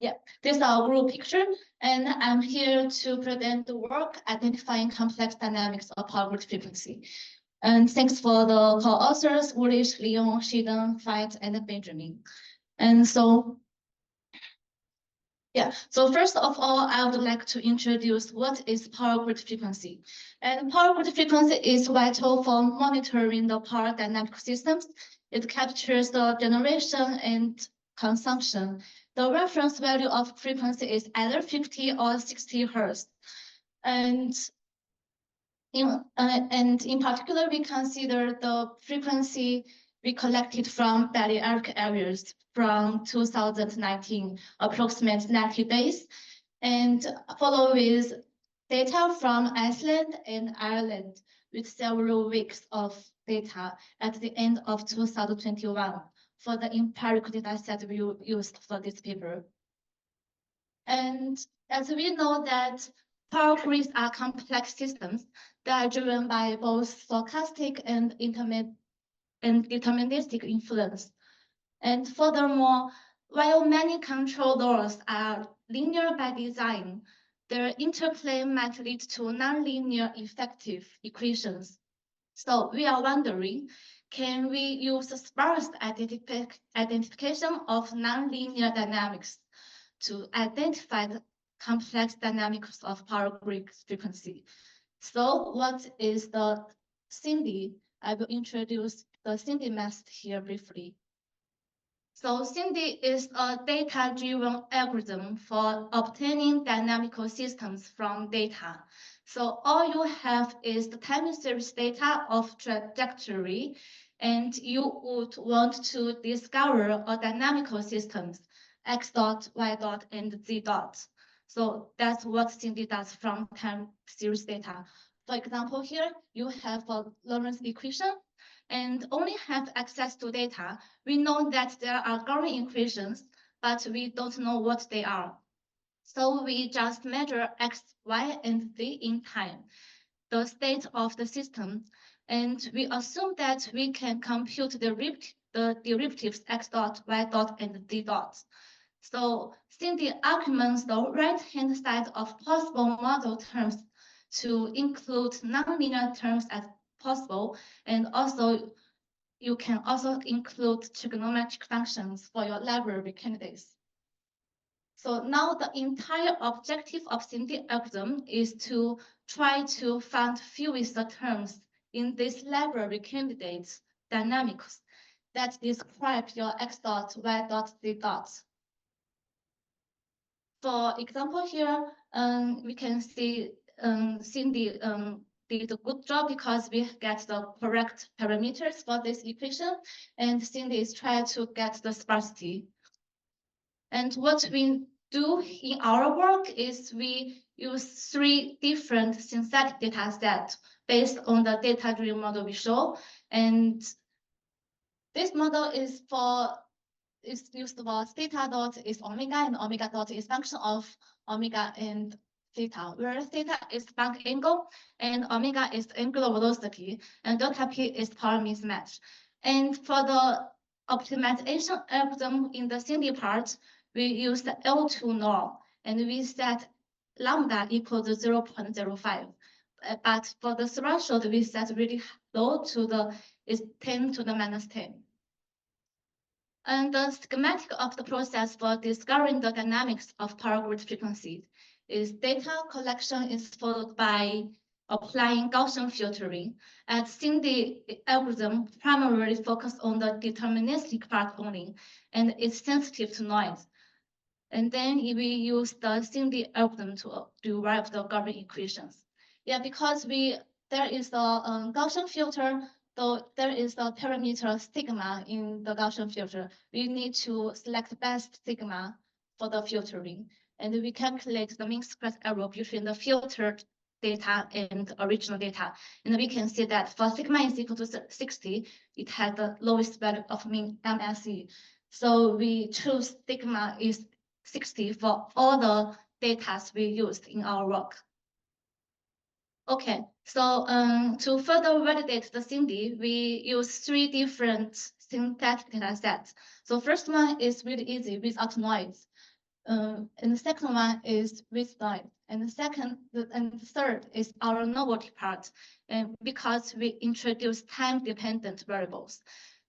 Yeah, this is our group picture, and I'm here to present the work identifying complex dynamics of power grid frequency. And thanks for the co-authors, Ulrich, Leon, Shiden, Veit, and Benjamin. And so, yeah, so first of all, I would like to introduce what is power grid frequency. And power grid frequency is vital for monitoring the power dynamic systems. It captures the generation and consumption. The reference value of frequency is either 50 or 60 hertz. And in particular, we consider the frequency we collected from balearic areas from 2019, approximately 90 days, and follow with data from Iceland and Ireland with several weeks of data at the end of 2021 for the empirical data set we used for this paper. And as we know that power grids are complex systems that are driven by both stochastic and deterministic influence. And furthermore, while many control laws are linear by design, their interplay might lead to nonlinear effective equations. So we are wondering, can we use sparse identification of nonlinear dynamics to identify the complex dynamics of power grid frequency? So what is the SINDI? I will introduce the SINDI method here briefly. So SINDI is a data-driven algorithm for obtaining dynamical systems from data. So all you have is the time series data of trajectory, and you would want to discover a dynamical systems, x dot, y dot, and z dot. So that's what SINDI does from time series data. For example, here you have a Lorentz equation and only have access to data. We know that there are governing equations, but we don't know what they are. So we just measure x, y, and z in time, the state of the system, and we assume that we can compute the derivatives x dot, y dot, and z dot. So SINDI arguments the right-hand side of possible model terms to include nonlinear terms as possible, and also you can also include trigonometric functions for your library candidates. So now the entire objective of SINDI algorithm is to try to find fewest terms in this library candidates dynamics that describe your x dot, y dot, z dot. For example here, we can see SINDI did a good job because we get the correct parameters for this equation, and SINDI is trying to get the sparsity. And what we do in our work is we use 3 different synthetic data sets based on the data-driven model we show. And this model is used for theta dot is omega, and omega dot is function of omega and theta, where theta is Planck angle and omega is angular velocity, and delta p is power mismatch. And for the optimization algorithm in the SINDI part, we use the L2 norm, and we set lambda equal to 0.05. But for the threshold, we set really low to is 10 to the minus 10. And the schematic of the process for discovering the dynamics of power grid frequencies is data collection is followed by applying Gaussian filtering. And SINDI algorithm primarily focus on the deterministic part only, and it's sensitive to noise. And then we use the SINDI algorithm to derive the governing equations. Yeah, because there is a Gaussian filter, so there is a parameter sigma in the Gaussian filter. We need to select the best sigma for the filtering, and we calculate the mean squared error between the filtered data and original data. And we can see that for sigma is equal to 60, it has the lowest value of mean MSE. So we choose sigma is 60 for all the data we used in our work. Okay, so to further validate the SINDI, we use 3 different synthetic data sets. So first one is really easy without noise. And the second one is with noise. And the third is our novelty part, because we introduce time-dependent variables.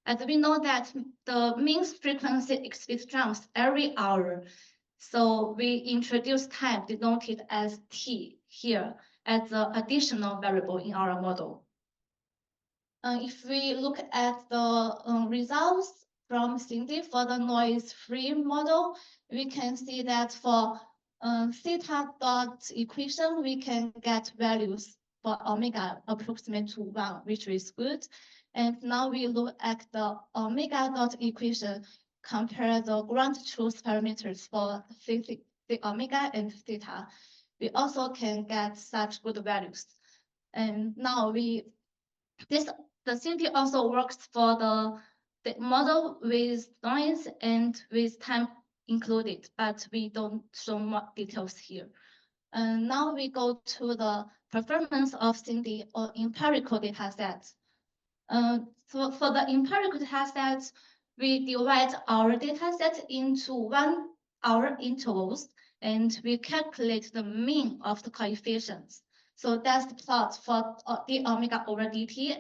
As we know that the mean frequency exceeds jumps every hour, so we introduce time denoted as t here as the additional variable in our model. If we look at the results from Cindy for the noise-free model, we can see that for theta dot equation, we can get values for omega approximate to 1, which is good. And now we look at the omega dot equation, compare the ground truth parameters for the omega and theta. We also can get such good values. And now the Cindy also works for the model with noise and with time included, but we don't show more details here. And now we go to the performance of Cindy or empirical data sets. So for the empirical data sets, we divide our data set into 1 hour intervals, and we calculate the mean of the coefficients. So that's the plot for d omega over dt,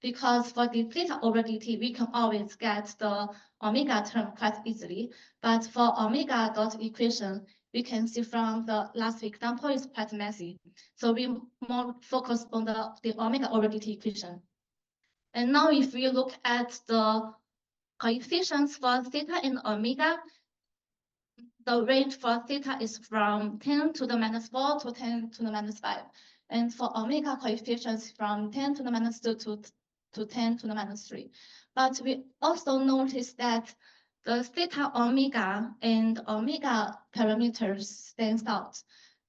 because for the theta over dt, we can always get the omega term quite easily. But for omega dot equation, we can see from the last example is quite messy. So we more focus on the omega over dt equation. And now if we look at the coefficients for theta and omega, the range for theta is from 10 to the minus 4 to 10 to the minus 5. And for omega coefficients from 10 to the minus 2 to 10 to the minus 3. But we also notice that the theta omega and omega parameters stands out,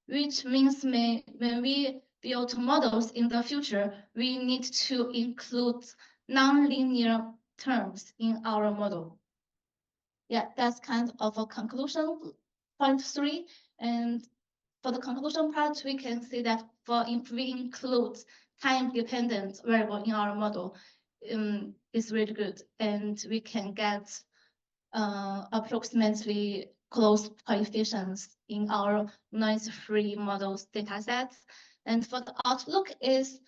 which means when we build models in the future, we need to include nonlinear terms in our model. Yeah, that's kind of a conclusion, point 3. And for the conclusion part, we can see that if we include time-dependent variable in our model, it's really good. And we can get approximately close coefficients in our noise-free models datasets. And for the outlook is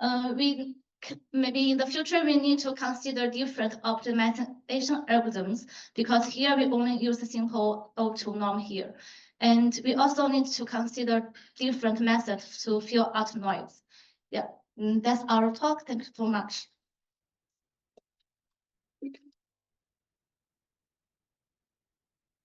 maybe in the future we need to consider different optimization algorithms, because here we only use a simple O2 norm here. And we also need to consider different methods to fill out noise. Yeah, that's our talk. Thank you so much.